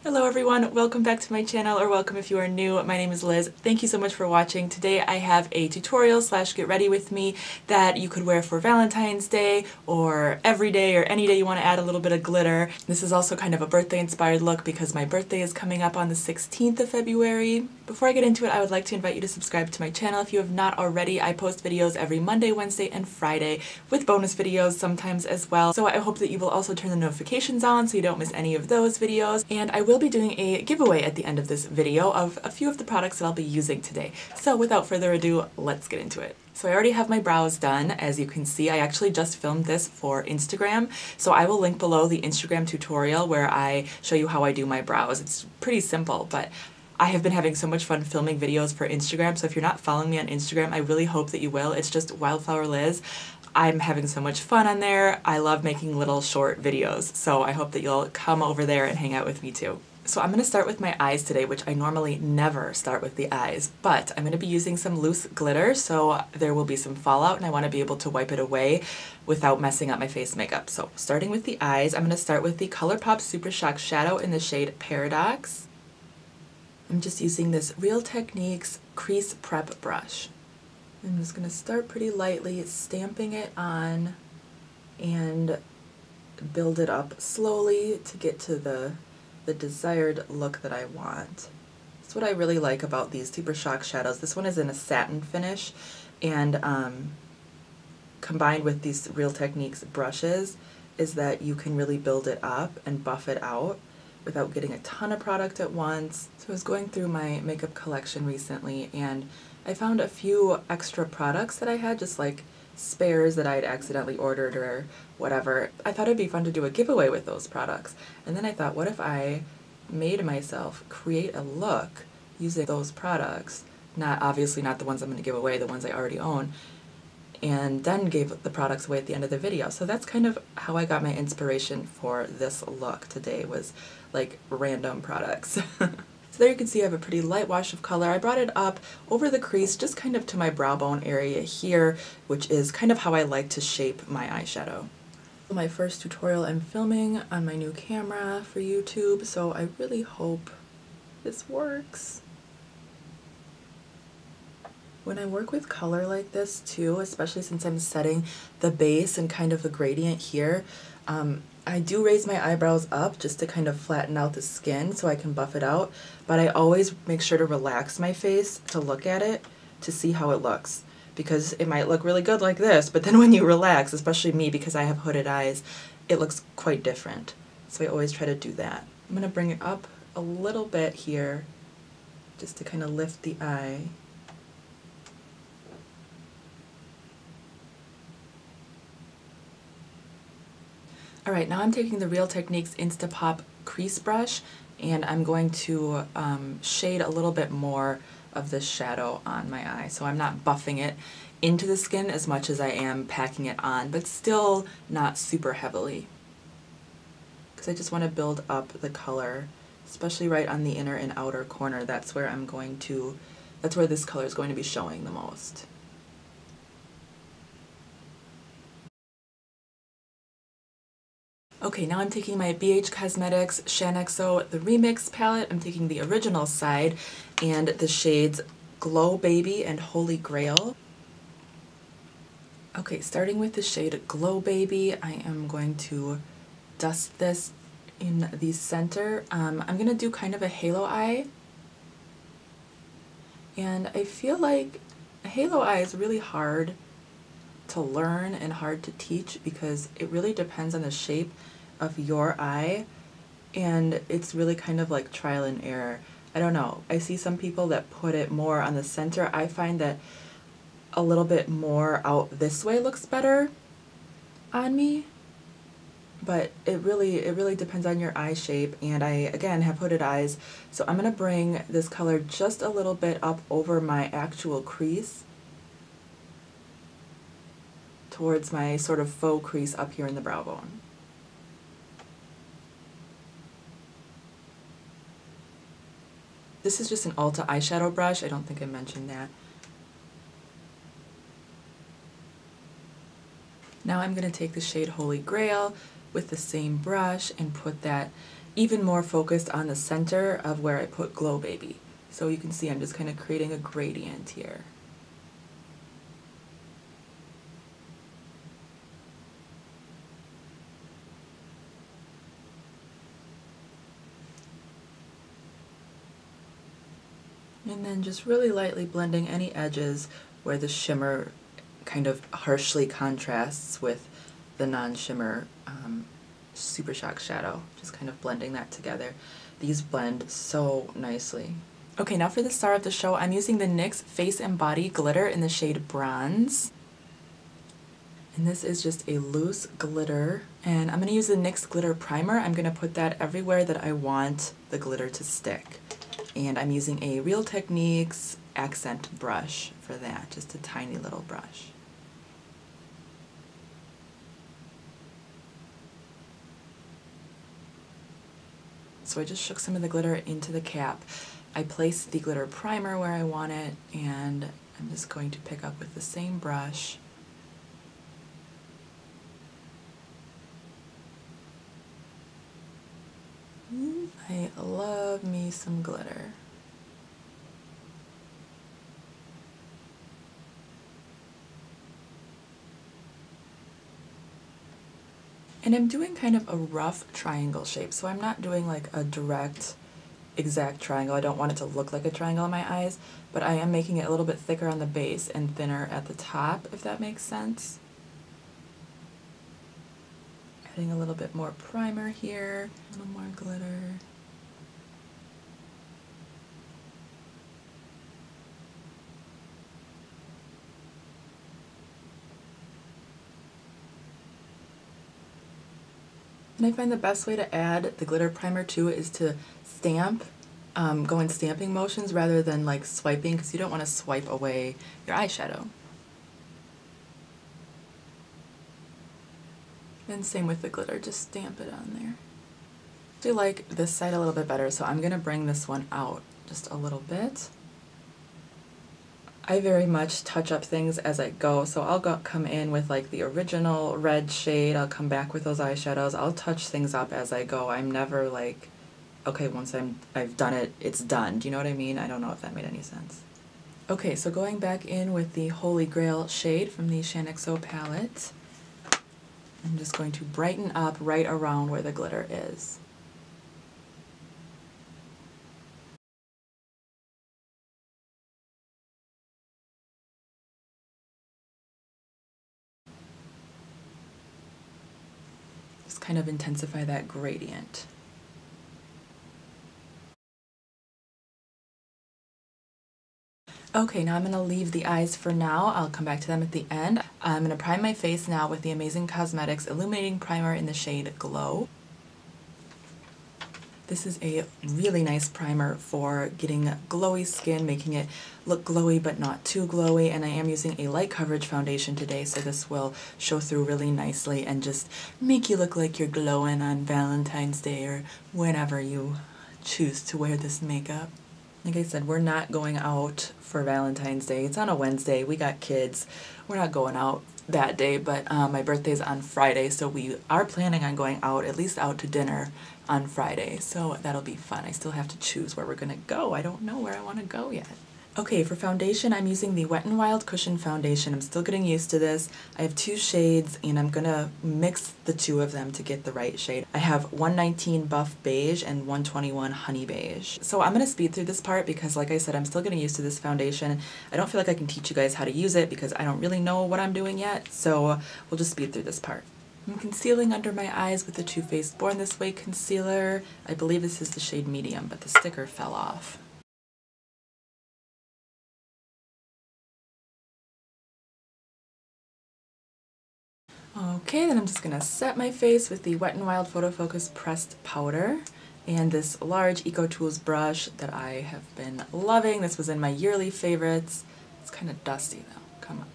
Hello everyone, welcome back to my channel, or welcome if you are new. My name is Liz. Thank you so much for watching. Today I have a tutorial slash get ready with me that you could wear for Valentine's Day or every day or any day you want to add a little bit of glitter. This is also kind of a birthday inspired look because my birthday is coming up on the 16th of February. Before I get into it, I would like to invite you to subscribe to my channel if you have not already. I post videos every Monday, Wednesday, and Friday with bonus videos sometimes as well. So I hope that you will also turn the notifications on so you don't miss any of those videos. And I will be doing a giveaway at the end of this video of a few of the products that I'll be using today. So without further ado, let's get into it. So I already have my brows done. As you can see, I actually just filmed this for Instagram. So I will link below the Instagram tutorial where I show you how I do my brows. It's pretty simple, but I have been having so much fun filming videos for Instagram, so if you're not following me on Instagram, I really hope that you will. It's just Wildflower Liz. I'm having so much fun on there. I love making little short videos, so I hope that you'll come over there and hang out with me too. So I'm going to start with my eyes today, which I normally never start with the eyes, but I'm going to be using some loose glitter, so there will be some fallout and I want to be able to wipe it away without messing up my face makeup. So starting with the eyes, I'm going to start with the ColourPop Super Shock Shadow in the shade Paradox. I'm just using this Real Techniques Crease Prep brush. I'm just going to start pretty lightly, stamping it on and build it up slowly to get to the desired look that I want. That's what I really like about these Super Shock shadows. This one is in a satin finish, and combined with these Real Techniques brushes is that you can really build it up and buff it out without getting a ton of product at once. So I was going through my makeup collection recently and I found a few extra products that I had, just like spares that I had accidentally ordered or whatever. I thought it'd be fun to do a giveaway with those products. And then I thought, what if I made myself create a look using those products? Obviously not the ones I'm going to give away, the ones I already own, and then gave the products away at the end of the video. So that's kind of how I got my inspiration for this look today, was like random products. So there you can see I have a pretty light wash of color. I brought it up over the crease, just kind of to my brow bone area here, which is kind of how I like to shape my eyeshadow. My first tutorial I'm filming on my new camera for YouTube, so I really hope this works. When I work with color like this too, especially since I'm setting the base and kind of the gradient here, I do raise my eyebrows up just to kind of flatten out the skin so I can buff it out, but I always make sure to relax my face to look at it to see how it looks, because it might look really good like this, but then when you relax, especially me because I have hooded eyes, it looks quite different. So I always try to do that. I'm going to bring it up a little bit here just to kind of lift the eye. Alright, now I'm taking the Real Techniques Instapop crease brush and I'm going to shade a little bit more of this shadow on my eye. So I'm not buffing it into the skin as much as I am packing it on, but still not super heavily. Because I just want to build up the color, especially right on the inner and outer corner. That's where this color is going to be showing the most. Okay, now I'm taking my BH Cosmetics Shaaanxo the Remix palette. I'm taking the original side and the shades Glow Baby and Holy Grail. Okay, starting with the shade Glow Baby, I am going to dust this in the center. I'm going to do kind of a halo eye. And I feel like a halo eye is really hard to learn and hard to teach because it really depends on the shape of your eye, and it's really kind of like trial and error. I don't know. I see some people that put it more on the center. I find that a little bit more out this way looks better on me, but it really depends on your eye shape, and I again have hooded eyes, so I'm going to bring this color just a little bit up over my actual crease towards my sort of faux crease up here in the brow bone. This is just an Ulta eyeshadow brush. I don't think I mentioned that. Now I'm going to take the shade Holy Grail with the same brush and put that even more focused on the center of where I put Glow Baby. So you can see I'm just kind of creating a gradient here. And then just really lightly blending any edges where the shimmer kind of harshly contrasts with the non-shimmer Super Shock shadow. Just kind of blending that together. These blend so nicely. Okay, now for the star of the show, I'm using the NYX Face and Body Glitter in the shade Bronze. And this is just a loose glitter. And I'm going to use the NYX Glitter Primer. I'm going to put that everywhere that I want the glitter to stick. And I'm using a Real Techniques accent brush for that, just a tiny little brush. So I just shook some of the glitter into the cap. I placed the glitter primer where I want it, and I'm just going to pick up with the same brush. I love me some glitter. And I'm doing kind of a rough triangle shape, so I'm not doing like a direct, exact triangle. I don't want it to look like a triangle in my eyes, but I am making it a little bit thicker on the base and thinner at the top, if that makes sense. Adding a little bit more primer here, a little more glitter. And I find the best way to add the glitter primer to it is to stamp, go in stamping motions rather than like swiping, because you don't want to swipe away your eyeshadow. And same with the glitter, just stamp it on there. I like this side a little bit better, so I'm going to bring this one out just a little bit. I very much touch up things as I go, so I'll come in with like the original red shade, I'll come back with those eyeshadows, I'll touch things up as I go. I'm never like, okay, once I've done it, it's done. Do you know what I mean? I don't know if that made any sense. Okay, so going back in with the Holy Grail shade from the Shaaanxo palette, I'm just going to brighten up right around where the glitter is. Just kind of intensify that gradient. Okay, now I'm going to leave the eyes for now. I'll come back to them at the end. I'm going to prime my face now with the Amazing Cosmetics Illuminating Primer in the shade Glow. This is a really nice primer for getting glowy skin, making it look glowy but not too glowy, and I am using a light coverage foundation today, so this will show through really nicely and just make you look like you're glowing on Valentine's Day or whenever you choose to wear this makeup. Like I said, we're not going out for Valentine's Day. It's on a Wednesday. We got kids. We're not going out that day, but my birthday's on Friday, so we are planning on going out, at least out to dinner on Friday. So that'll be fun. I still have to choose where we're going to go. I don't know where I want to go yet. Okay, for foundation, I'm using the Wet n Wild Cushion Foundation. I'm still getting used to this. I have two shades, and I'm going to mix the two of them to get the right shade. I have 119 Buff Beige and 121 Honey Beige. So I'm going to speed through this part because, like I said, I'm still getting used to this foundation. I don't feel like I can teach you guys how to use it because I don't really know what I'm doing yet, so we'll just speed through this part. I'm concealing under my eyes with the Too Faced Born This Way concealer. I believe this is the shade Medium, but the sticker fell off. Okay, then I'm just going to set my face with the Wet n Wild Photo Focus Pressed Powder and this large Eco Tools brush that I have been loving. This was in my yearly favorites. It's kind of dusty though. Come on.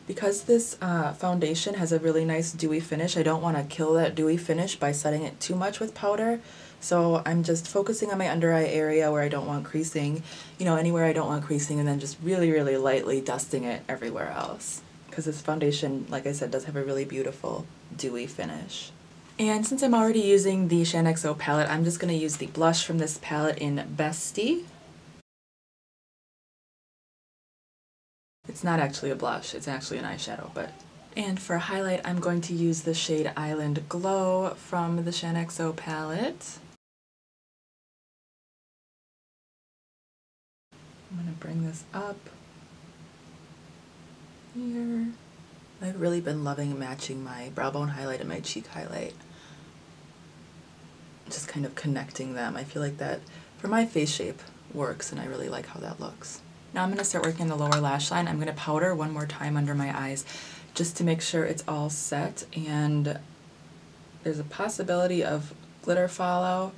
Because this foundation has a really nice dewy finish, I don't want to kill that dewy finish by setting it too much with powder. So I'm just focusing on my under eye area where I don't want creasing, you know, anywhere I don't want creasing, and then just really, really lightly dusting it everywhere else. Because this foundation, like I said, does have a really beautiful dewy finish. And since I'm already using the Shaaanxo palette, I'm just going to use the blush from this palette in Bestie. It's not actually a blush, it's actually an eyeshadow, but... And for a highlight, I'm going to use the shade Island Glow from the Shaaanxo palette. I'm going to bring this up here. I've really been loving matching my brow bone highlight and my cheek highlight. Just kind of connecting them. I feel like that, for my face shape, works, and I really like how that looks. Now I'm going to start working the lower lash line. I'm going to powder one more time under my eyes just to make sure it's all set, and there's a possibility of glitter fallout,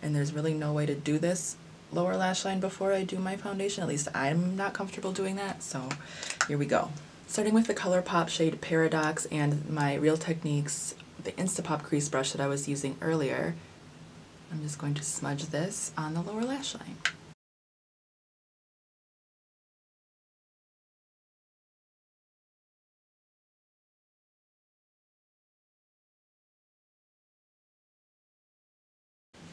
and there's really no way to do this lower lash line before I do my foundation. At least I'm not comfortable doing that, so here we go. Starting with the ColourPop shade Paradox and my Real Techniques, the Instapop crease brush that I was using earlier, I'm just going to smudge this on the lower lash line.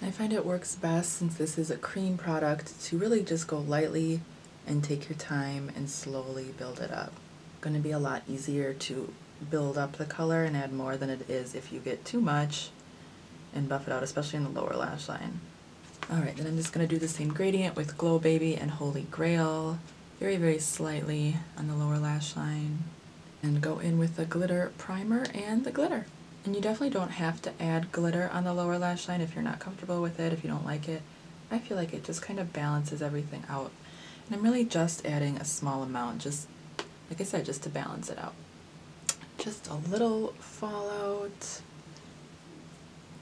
I find it works best, since this is a cream product, to really just go lightly and take your time and slowly build it up. It's going to be a lot easier to build up the color and add more than it is if you get too much and buff it out, especially in the lower lash line. Alright, then I'm just going to do the same gradient with Glow Baby and Holy Grail, very, very slightly on the lower lash line, and go in with the glitter primer and the glitter. And you definitely don't have to add glitter on the lower lash line if you're not comfortable with it, if you don't like it. I feel like it just kind of balances everything out. And I'm really just adding a small amount, just, like I said, just to balance it out. Just a little fallout.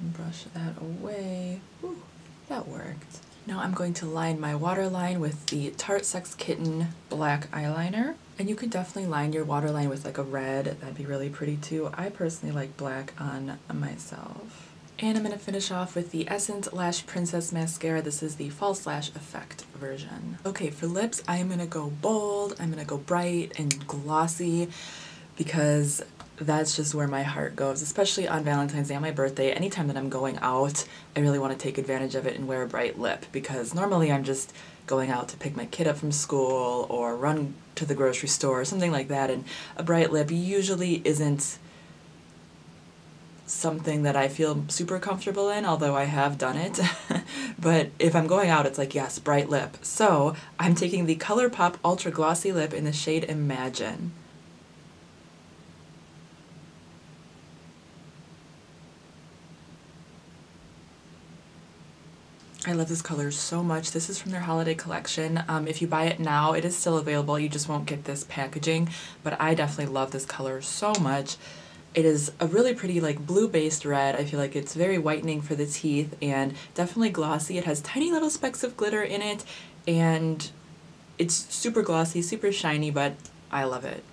Brush that away. Ooh, that worked. Now I'm going to line my waterline with the Tarte Sex Kitten black eyeliner. And you could definitely line your waterline with like a red, that'd be really pretty too. I personally like black on myself. And I'm going to finish off with the Essence Lash Princess Mascara. This is the False Lash Effect version. Okay, for lips, I am going to go bold, I'm going to go bright and glossy, because that's just where my heart goes, especially on Valentine's Day, on my birthday. Anytime that I'm going out, I really want to take advantage of it and wear a bright lip, because normally I'm just going out to pick my kid up from school or run to the grocery store or something like that, and a bright lip usually isn't something that I feel super comfortable in, although I have done it. But if I'm going out, it's like, yes, bright lip. So I'm taking the ColourPop Ultra Glossy Lip in the shade Imagine. I love this color so much. This is from their holiday collection. If you buy it now, it is still available. You just won't get this packaging, but I definitely love this color so much. It is a really pretty like blue-based red. I feel like it's very whitening for the teeth and definitely glossy. It has tiny little specks of glitter in it, and it's super glossy, super shiny, but I love it.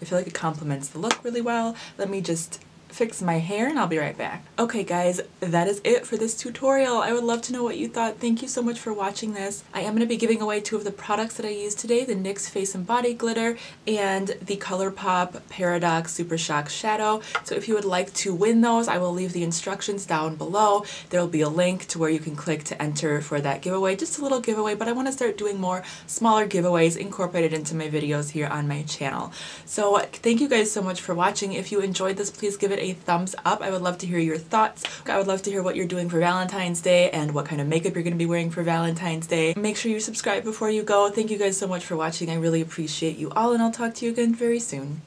I feel like it complements the look really well. Let me just fix my hair and I'll be right back. Okay guys, that is it for this tutorial. I would love to know what you thought. Thank you so much for watching this. I am going to be giving away 2 of the products that I used today, the NYX Face and Body Glitter and the ColourPop Paradox Super Shock Shadow. So if you would like to win those, I will leave the instructions down below. There will be a link to where you can click to enter for that giveaway. Just a little giveaway, but I want to start doing more smaller giveaways incorporated into my videos here on my channel. So thank you guys so much for watching. If you enjoyed this, please give it a thumbs up. I would love to hear your thoughts. I would love to hear what you're doing for Valentine's Day and what kind of makeup you're going to be wearing for Valentine's Day. Make sure you subscribe before you go. Thank you guys so much for watching. I really appreciate you all, and I'll talk to you again very soon.